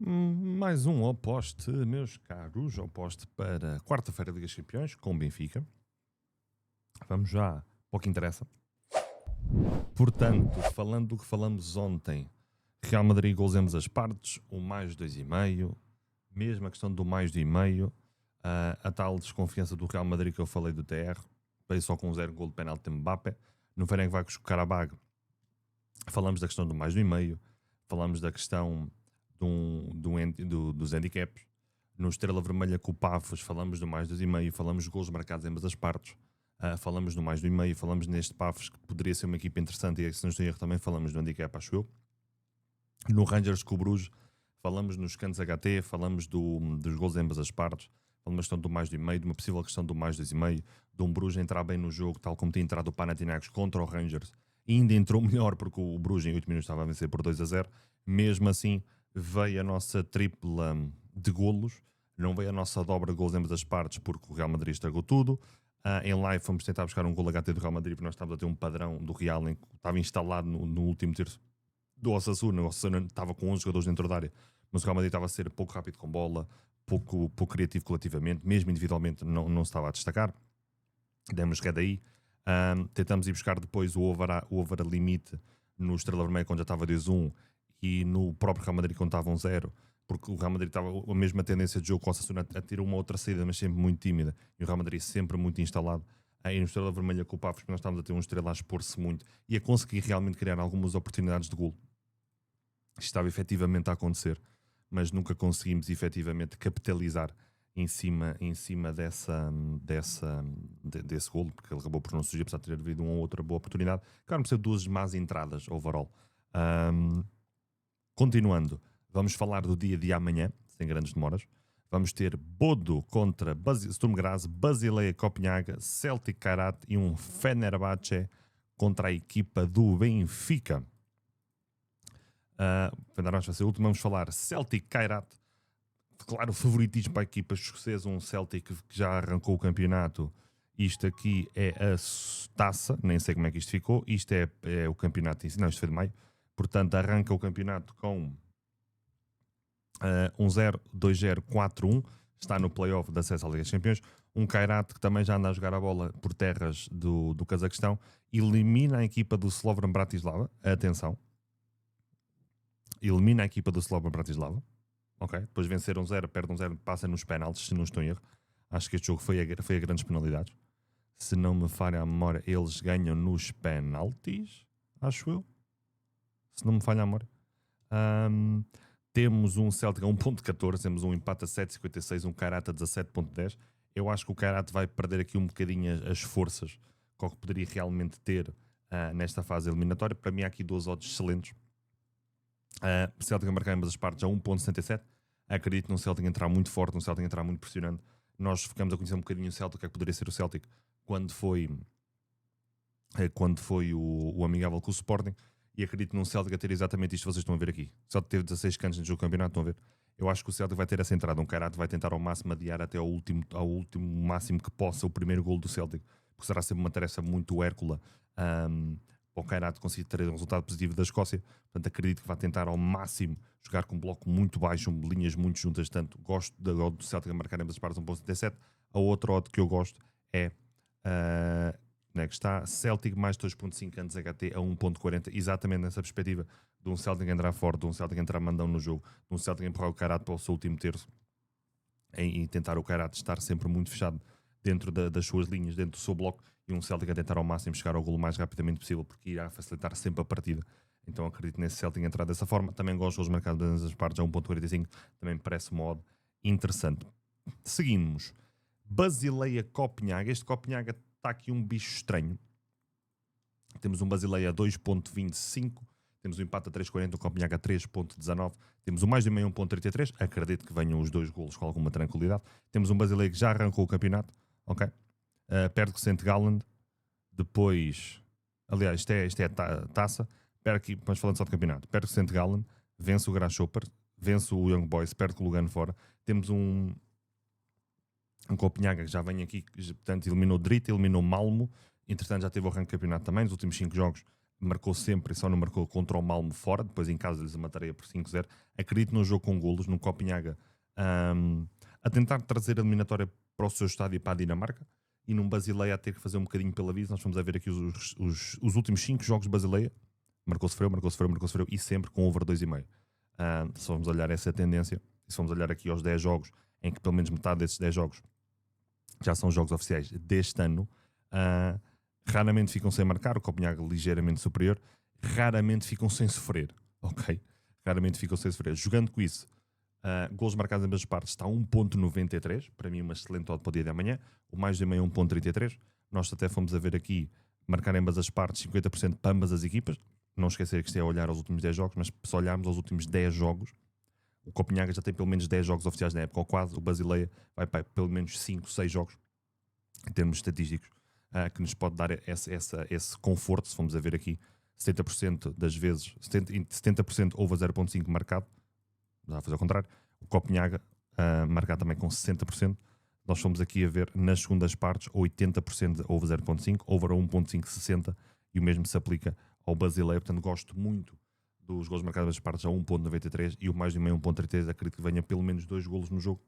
Mais um oposte, meus caros, oposte para quarta-feira Liga dos Campeões com o Benfica. Vamos já para o que interessa. Portanto, falando do que falamos ontem, Real Madrid gols ambas as partes, o mais 2,5, mesmo a questão do mais 2,5, a tal desconfiança do Real Madrid que eu falei do TR, veio só com 0 gol de penalti de Mbappé. No Fenerbahçe com o Karabag, falamos da questão do mais 2,5, falamos da questão dos handicaps. No Estrela Vermelha com o Pafos falamos do mais 2,5, falamos de gols marcados em ambas as partes, falamos do mais 2,5, falamos neste Pafos que poderia ser uma equipa interessante, e se não estou em erro também falamos do handicap, acho eu. No Rangers com o Bruges falamos nos cantos HT, falamos dos gols em ambas as partes, falamos da questão do mais 2,5, de uma possível questão do mais 2,5, de um Bruges entrar bem no jogo, tal como tem entrado o Panathinaikos contra o Rangers, e ainda entrou melhor porque o Bruges em 8 minutos estava a vencer por 2-0. Mesmo assim veio a nossa tripla de golos, não veio a nossa dobra de golos em ambas as partes porque o Real Madrid estragou tudo. Em live fomos tentar buscar um gol HT do Real Madrid porque nós estávamos a ter um padrão do Real em que estava instalado no último terço do Osasuna. O Osasuna estava com 11 jogadores dentro da área, mas o Real Madrid estava a ser pouco rápido com bola, pouco criativo coletivamente, mesmo individualmente não se estava a destacar. Demos ré daí. Tentamos ir buscar depois o over limite no Estrela Vermelha quando já estava 2-1 e no próprio Real Madrid quando estava 1-0, porque o Real Madrid estava a mesma tendência de jogo com o Osasuna a ter uma outra saída, mas sempre muito tímida, e o Real Madrid sempre muito instalado. Aí no Estrela Vermelha com o Pafos, nós estávamos a ter um Estrela a expor-se muito e a conseguir realmente criar algumas oportunidades de golo. Isto estava efetivamente a acontecer, mas nunca conseguimos efetivamente capitalizar em cima desse golo, porque ele acabou por não surgir, apesar de ter havido uma outra boa oportunidade. Acabaram por ser duas más entradas overall. Continuando, vamos falar do dia de amanhã, sem grandes demoras. Vamos ter Bodo contra Sturm Graz, Basileia Copenhaga, Celtic Kairat e um Fenerbahçe contra a equipa do Benfica. Vai ser o último. Vamos falar Celtic Kairat. Claro, favoritismo para a equipa escocesa, um Celtic que já arrancou o campeonato. Isto aqui é a taça, nem sei como é que isto ficou. Isto é o campeonato em si, não, isto foi de maio. Portanto, arranca o campeonato com 1-0, 2-0, 4-1. Está no playoff de acesso à Liga dos Campeões. Um Kairat que também já anda a jogar a bola por terras do Cazaquistão. Elimina a equipa do Slovan Bratislava. Atenção. Elimina a equipa do Slovan Bratislava. Ok? Depois vencer 1-0, perde 1-0, passa nos penaltis, se não estou em erro. Acho que este jogo foi a grandes penalidades. Se não me falha a memória, eles ganham nos penaltis, acho eu. Se não me falha a memória. Temos um Celtic a 1.14, temos um empate a 7.56, um Kairat a 17.10. Eu acho que o Kairat vai perder aqui um bocadinho as forças que poderia realmente ter nesta fase eliminatória. Para mim há aqui duas odds excelentes. Celtic a marcar ambas as partes a 1.77. Acredito num Celtic entrar muito forte, num Celtic entrar muito pressionante. Nós ficamos a conhecer um bocadinho o Celtic, o que é que poderia ser o Celtic quando foi o amigável com o Sporting, e acredito num Celtic a ter exatamente isto que vocês estão a ver aqui. O Celtic teve 16 cantos no jogo do campeonato, estão a ver? Eu acho que o Celtic vai ter essa entrada, um Kairat vai tentar ao máximo adiar até ao último máximo que possa o primeiro gol do Celtic, porque será sempre uma tarefa muito hércula para o Kairat conseguir ter um resultado positivo da Escócia. Portanto, acredito que vai tentar ao máximo jogar com um bloco muito baixo, linhas muito juntas. Tanto gosto do Celtic a marcar ambas as partes 1.77. A outra odd que eu gosto é que está Celtic mais 2.5 anos HT a 1.40, exatamente nessa perspectiva de um Celtic entrar forte, de um Celtic entrar mandão no jogo, de um Celtic empurrar o Kairat para o seu último terço e tentar o Kairat estar sempre muito fechado dentro das suas linhas, dentro do seu bloco, e um Celtic a tentar ao máximo chegar ao golo o mais rapidamente possível, porque irá facilitar sempre a partida. Então acredito nesse Celtic entrar dessa forma. Também gosto dos golos marcados das partes a 1.45, também me parece uma odd interessante. Seguimos Basileia Copenhaga. Este Copenhaga está aqui um bicho estranho. Temos um Basileia a 2.25, temos um empate a 3.40, um Copenhaga a 3.19, temos um mais de meio 1.33, acredito que venham os dois golos com alguma tranquilidade. Temos um Basileia que já arrancou o campeonato, ok? Perde com o St. Gallen, depois, aliás, isto é a taça, perde aqui, vamos falando só de campeonato, perde com o St. Gallen, vence o Grasshopper, vence o Young Boys, perde com o Lugano fora. Temos um Copenhaga que já vem aqui, portanto eliminou Drita, eliminou Malmo, entretanto já teve o arranque de campeonato também, nos últimos 5 jogos marcou sempre e só não marcou contra o Malmo fora, depois em casa lhes mataria por 5-0. Acredito num jogo com golos, no Copenhaga, a tentar trazer a eliminatória para o seu estádio e para a Dinamarca, e num Basileia a ter que fazer um bocadinho pela vida. Nós vamos a ver aqui os últimos 5 jogos de Basileia, marcou, sofreu, e sempre com over 2,5. Se vamos olhar essa tendência, e se vamos olhar aqui aos 10 jogos, em que pelo menos metade desses 10 jogos já são jogos oficiais deste ano, raramente ficam sem marcar, o Copenhague ligeiramente superior, raramente ficam sem sofrer, ok? Raramente ficam sem sofrer. Jogando com isso, golos marcados em ambas as partes está a 1.93, para mim uma excelente odd para o dia de amanhã, o mais de meio 1.33, nós até fomos a ver aqui, marcar em ambas as partes 50% para ambas as equipas, não esquecer que isto é olhar aos últimos 10 jogos, mas se olharmos aos últimos 10 jogos, o Copenhague já tem pelo menos 10 jogos oficiais na época, ou quase. O Basileia vai para pelo menos 5, 6 jogos, em termos estatísticos, que nos pode dar esse conforto. Se formos a ver aqui, 70% das vezes, 70% over 0.5 marcado, dá a fazer ao contrário. O Copenhague marcado também com 60%. Nós fomos aqui a ver nas segundas partes 80% over 0.5, over 1.5, 60%, e o mesmo se aplica ao Basileia. Portanto, gosto muito dos golos marcados nas partes a 1.93 e o mais de meio 1.33. Acredito que venha pelo menos 2 golos no jogo.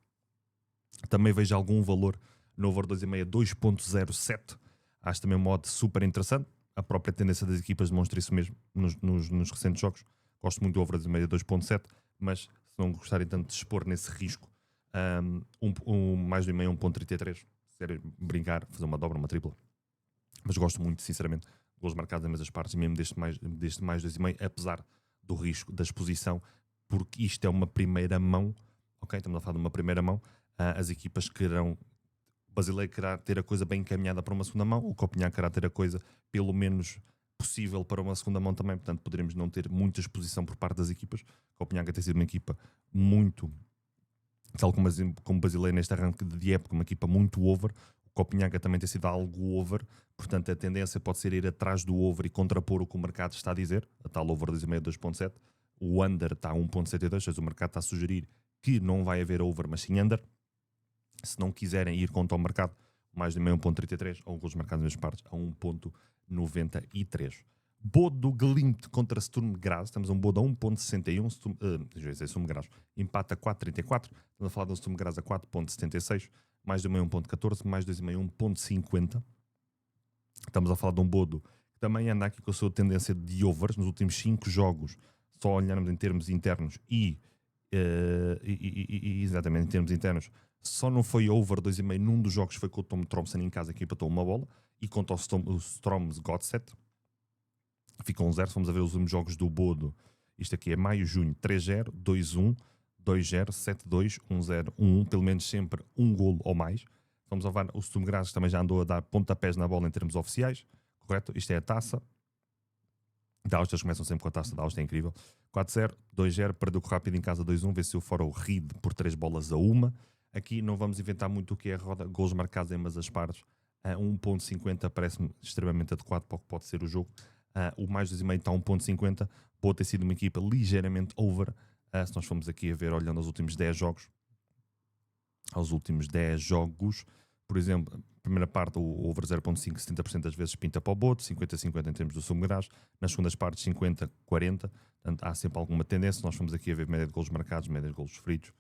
Também vejo algum valor no over 2,5 2.07. Acho também um modo super interessante. A própria tendência das equipas demonstra isso mesmo nos recentes jogos. Gosto muito do over 2,5 2.7, mas se não gostarem tanto de expor nesse risco, mais de meio 1.33, se querem brincar, fazer uma dobra, uma tripla. Mas gosto muito, sinceramente, de golos marcados em ambas as partes, e mesmo deste mais 2,5, apesar do risco da exposição, porque isto é uma primeira mão, ok? Estamos a falar de uma primeira mão. As equipas quererão, o Basileia querá ter a coisa bem encaminhada para uma segunda mão, o Copenhague querá ter a coisa pelo menos possível para uma segunda mão também, portanto poderemos não ter muita exposição por parte das equipas. O Copenhague tem sido uma equipa muito, tal como o Basileia neste arranque de época, uma equipa muito over. O Copenhague também tem sido algo over, portanto a tendência pode ser ir atrás do over e contrapor o que o mercado está a dizer, a tal over 2,5 2.7. O under está a 1.72, ou seja, o mercado está a sugerir que não vai haver over, mas sim under. Se não quiserem ir contra o mercado, mais de meio 1.33, ou gols marcados nas partes a 1.93. Bodo do Glimt contra Sturm Graz. Temos um Bodo a 1.61, Sturm Graz empata a 4.34. Estamos a falar do Sturm Graz a 4.76, mais de meio 1.14, mais 2,5 1.50. Estamos a falar de um Bodo que também anda aqui com a sua tendência de overs nos últimos 5 jogos, só olharmos em termos internos e exatamente em termos internos, só não foi over 2,5 num dos jogos, foi com o Tom Tromsø em casa, que empatou uma bola, e contra o Stroms Godset ficou 1-0. Fomos a ver os últimos jogos do Bodo, isto aqui é maio, junho, 3-0, 2-1, 2-0, 7-2, 1-0, 1-1, pelo menos sempre um golo ou mais. Vamos a ver, o Sturm Graz também já andou a dar pontapés na bola em termos oficiais, correto? Isto é a taça da Áustria, eles começam sempre com a taça da Áustria, é incrível. 4-0, 2-0, perdeu rápido em casa 2-1, venceu fora o Ried por 3 bolas a 1. Aqui não vamos inventar muito o que é a roda, golos marcados em ambas as partes, a 1.50 parece-me extremamente adequado para o que pode ser o jogo. O mais 2,5 está a 1.50, pode ter sido uma equipa ligeiramente over. Se nós formos aqui a ver, olhando aos últimos 10 jogos, por exemplo, primeira parte, o over 0.5, 70% das vezes pinta para o Bodo, 50-50 em termos do Sturm Graz. Nas segundas partes, 50-40. Portanto, há sempre alguma tendência. Nós fomos aqui a ver média de golos marcados, média de golos sofridos.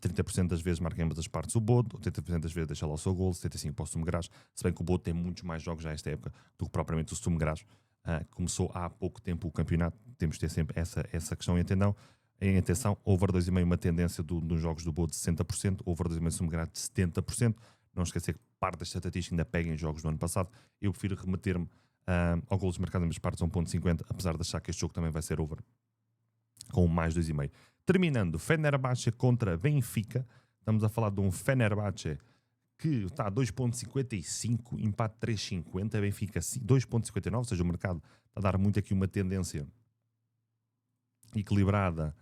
30% das vezes marca em ambas as partes o Bodo, 80% das vezes deixa lá o seu golo, 75% para o Sturm Graz. Se bem que o Bodo tem muitos mais jogos já esta época do que propriamente o Sturm Graz. Começou há pouco tempo o campeonato, temos de ter sempre essa questão em atenção. Over 2,5 uma tendência dos jogos do Bodo de 60%, over 2,5 Sturm Graz de 70%. Não esquecer que parte desta estatística ainda pega em jogos do ano passado. Eu prefiro remeter-me ao golos marcados em ambas partes a 1.50, apesar de achar que este jogo também vai ser over, com mais 2,5. Terminando, Fenerbahçe contra Benfica. Estamos a falar de um Fenerbahçe que está a 2.55, empate 3.50, Benfica 2.59, ou seja, o mercado está a dar muito aqui uma tendência equilibrada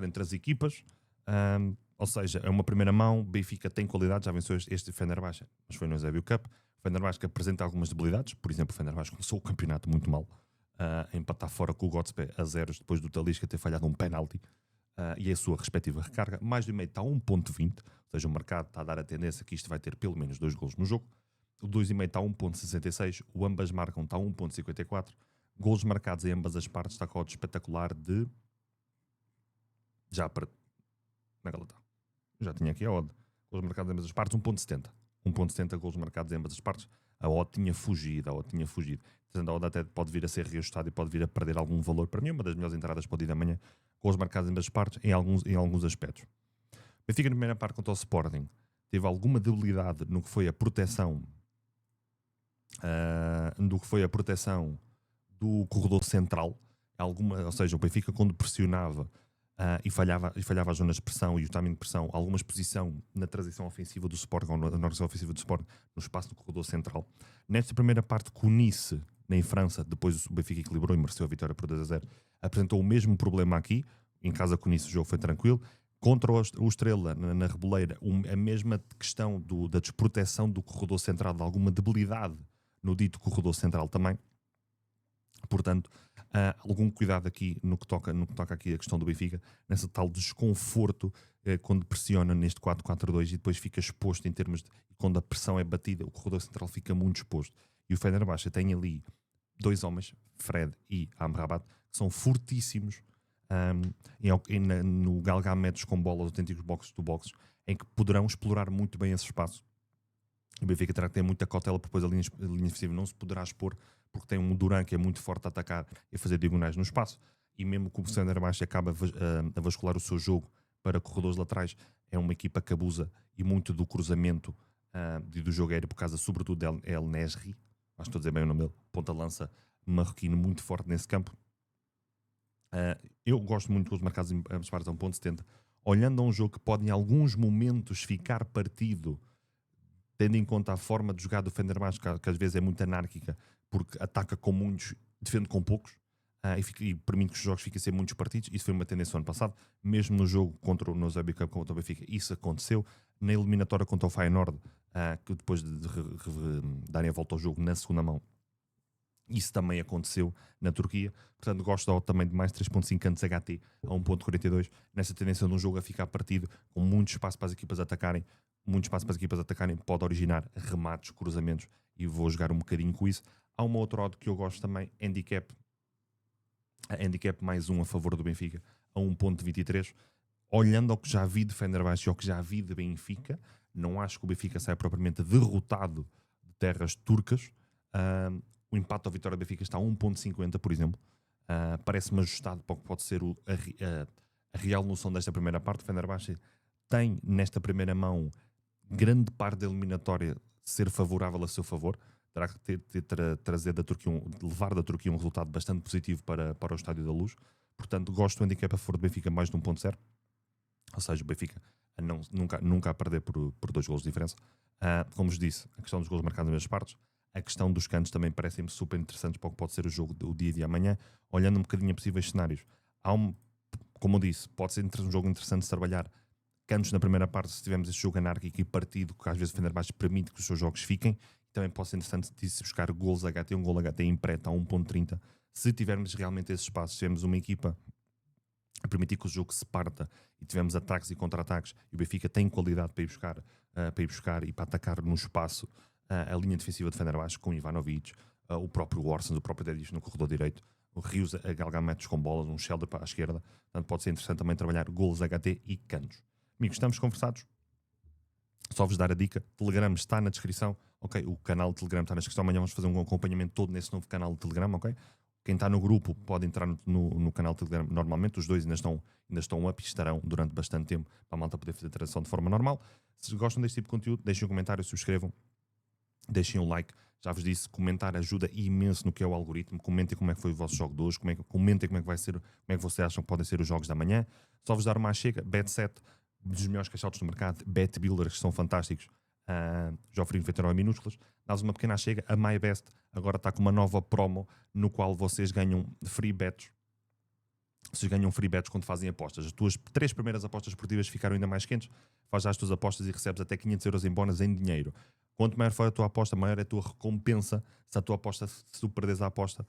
entre as equipas. Ou seja, é uma primeira mão, Benfica tem qualidade, já venceu este Fenerbahçe, mas foi no Eusébio Cup. O Fenerbahçe que apresenta algumas debilidades, por exemplo, o Fenerbahçe começou o campeonato muito mal, a empatar fora com o Godspé a 0 depois do Talisca ter falhado um penalti, e a sua respectiva recarga. Mais de meio está a 1.20, ou seja, o mercado está a dar a tendência que isto vai ter pelo menos 2 golos no jogo. O 2,5 está a 1.66. O ambas marcam está a 1.54. Golos marcados em ambas as partes está com a odd espetacular de... Já para... Onde é que ela está? Já tinha aqui a odd. Golos marcados em ambas as partes, 1.70. 1.70 golos marcados em ambas as partes. A odd tinha fugido. Portanto, a odd até pode vir a ser reajustada e pode vir a perder algum valor. Para mim, uma das melhores entradas para o dia da manhã. Golos marcados em ambas as partes, em alguns aspectos. Benfica, na primeira parte contra o Sporting, teve alguma debilidade no que foi a proteção do corredor central. Ou seja, o Benfica, quando pressionava e falhava as zonas de pressão e o timing de pressão, alguma exposição na transição ofensiva do Sporting, ou na transição ofensiva do Sporting, no espaço do corredor central. Nesta primeira parte, com o Nice, em França, depois o Benfica equilibrou e mereceu a vitória por 2-0, apresentou o mesmo problema aqui. Em casa com o Nice o jogo foi tranquilo. Contra o Estrela, na Reboleira, a mesma questão da desproteção do corredor central, de alguma debilidade no dito corredor central também. Portanto, algum cuidado aqui no que toca aqui a questão do Benfica, nessa tal desconforto quando pressiona neste 4-4-2 e depois fica exposto em termos de... Quando a pressão é batida, o corredor central fica muito exposto. E o Fenerbahçe tem ali dois homens, Fred e Amrabat, que são fortíssimos no galgar metros com bolas, autênticos boxes-to-boxes, em que poderão explorar muito bem esse espaço. O Benfica terá que ter muita cautela, porque depois a linha defensiva não se poderá expor, porque tem um Duran que é muito forte a atacar e a fazer diagonais no espaço, e mesmo que o Fenerbahçe acaba a vascular o seu jogo para corredores laterais, é uma equipa que abusa e muito do cruzamento e do jogo aéreo, por causa sobretudo de El Nesri, acho que estou a dizer bem o nome dele, ponta-lança marroquino muito forte nesse campo. Eu gosto muito dos marcados em ambas partes a 1.70. Olhando a um jogo que pode em alguns momentos ficar partido, tendo em conta a forma de jogar do Fenerbahçe, que às vezes é muito anárquica, porque ataca com muitos, defende com poucos, e permite que os jogos fiquem a ser muitos partidos. Isso foi uma tendência no ano passado, mesmo no jogo no Zebra Cup contra o Benfica, isso aconteceu. Na eliminatória contra o Feyenoord, que depois de darem a volta ao jogo na segunda mão, isso também aconteceu na Turquia. Portanto, gosto também de mais 3.5 antes HT a 1.42, nessa tendência de um jogo a ficar partido, com muito espaço para as equipas atacarem. Pode originar remates, cruzamentos, e vou jogar um bocadinho com isso. Há uma outra odd que eu gosto também, handicap mais um a favor do Benfica, a 1.23. Olhando ao que já vi de Fenerbahçe e ao que já vi de Benfica, não acho que o Benfica saia propriamente derrotado de terras turcas. O empate ou vitória do Benfica está a 1.50, por exemplo. Parece-me ajustado para o que pode ser a real noção desta primeira parte. O Fenerbahçe tem, nesta primeira mão, grande parte da eliminatória ser favorável a seu favor. Terá que levar da Turquia um resultado bastante positivo para o Estádio da Luz. Portanto, gosto do handicap a favor do Benfica mais de 1.0. Ou seja, o Benfica nunca a perder por 2 golos de diferença. Como vos disse, a questão dos golos marcados nas partes, a questão dos cantos também parecem-me super interessantes para o que pode ser o jogo do dia de amanhã. Olhando um bocadinho a possíveis cenários, como eu disse, pode ser um jogo interessante de trabalhar cantos na primeira parte, se tivermos este jogo anárquico e partido, que às vezes o Fenerbahçe permite que os seus jogos fiquem. Também pode ser interessante se buscar golos HT, um gol HT em pré a 1.30. Se tivermos realmente esse espaço, se tivermos uma equipa a permitir que o jogo se parta e tivermos ataques e contra-ataques, e o Benfica tem qualidade para ir buscar e para atacar no espaço a linha defensiva de Fenerbahçe, com o Ivanovic, o próprio Orsens, o próprio Dedic no corredor direito, o Rios a galgar metros com bolas, um Shelder para a esquerda. Portanto, pode ser interessante também trabalhar golos HT e cantos. Amigos, estamos conversados. Só vos dar a dica, Telegram está na descrição, ok? O canal de Telegram está na descrição. Amanhã vamos fazer um acompanhamento todo nesse novo canal de Telegram, ok? Quem está no grupo pode entrar no canal de Telegram normalmente. Os dois ainda estão up e estarão durante bastante tempo para a malta poder fazer a interação de forma normal. Se gostam deste tipo de conteúdo, deixem um comentário, subscrevam, deixem um like. Já vos disse, comentar ajuda imenso no que é o algoritmo. Comentem como é que foi o vosso jogo de hoje, comentem como é que vai ser, como é que vocês acham que podem ser os jogos da manhã. Só vos dar uma chega, Bet7, dos melhores caixotes do mercado, Bet Builders, que são fantásticos, já oferim 99 minúsculas. Dá-vos uma pequena chega. A MyBest agora está com uma nova promo no qual vocês ganham free bets. Vocês ganham free bets quando fazem apostas. As tuas 3 primeiras apostas esportivas ficaram ainda mais quentes. Faz já as tuas apostas e recebes até 500 euros em bónus em dinheiro. Quanto maior for a tua aposta, maior é a tua recompensa. Se tu perdes a aposta,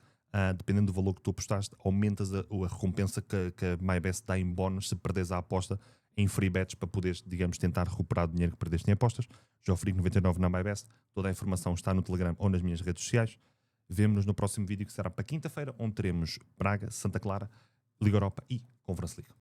dependendo do valor que tu apostaste, aumentas a recompensa que a MyBest dá em bónus se perdes a aposta. em free bets para poderes, digamos, tentar recuperar o dinheiro que perdeste em apostas. Jofrico99 na MyBest. Toda a informação está no Telegram ou nas minhas redes sociais. Vemo-nos no próximo vídeo, que será para quinta-feira, onde teremos Braga, Santa Clara, Liga Europa e Conference League.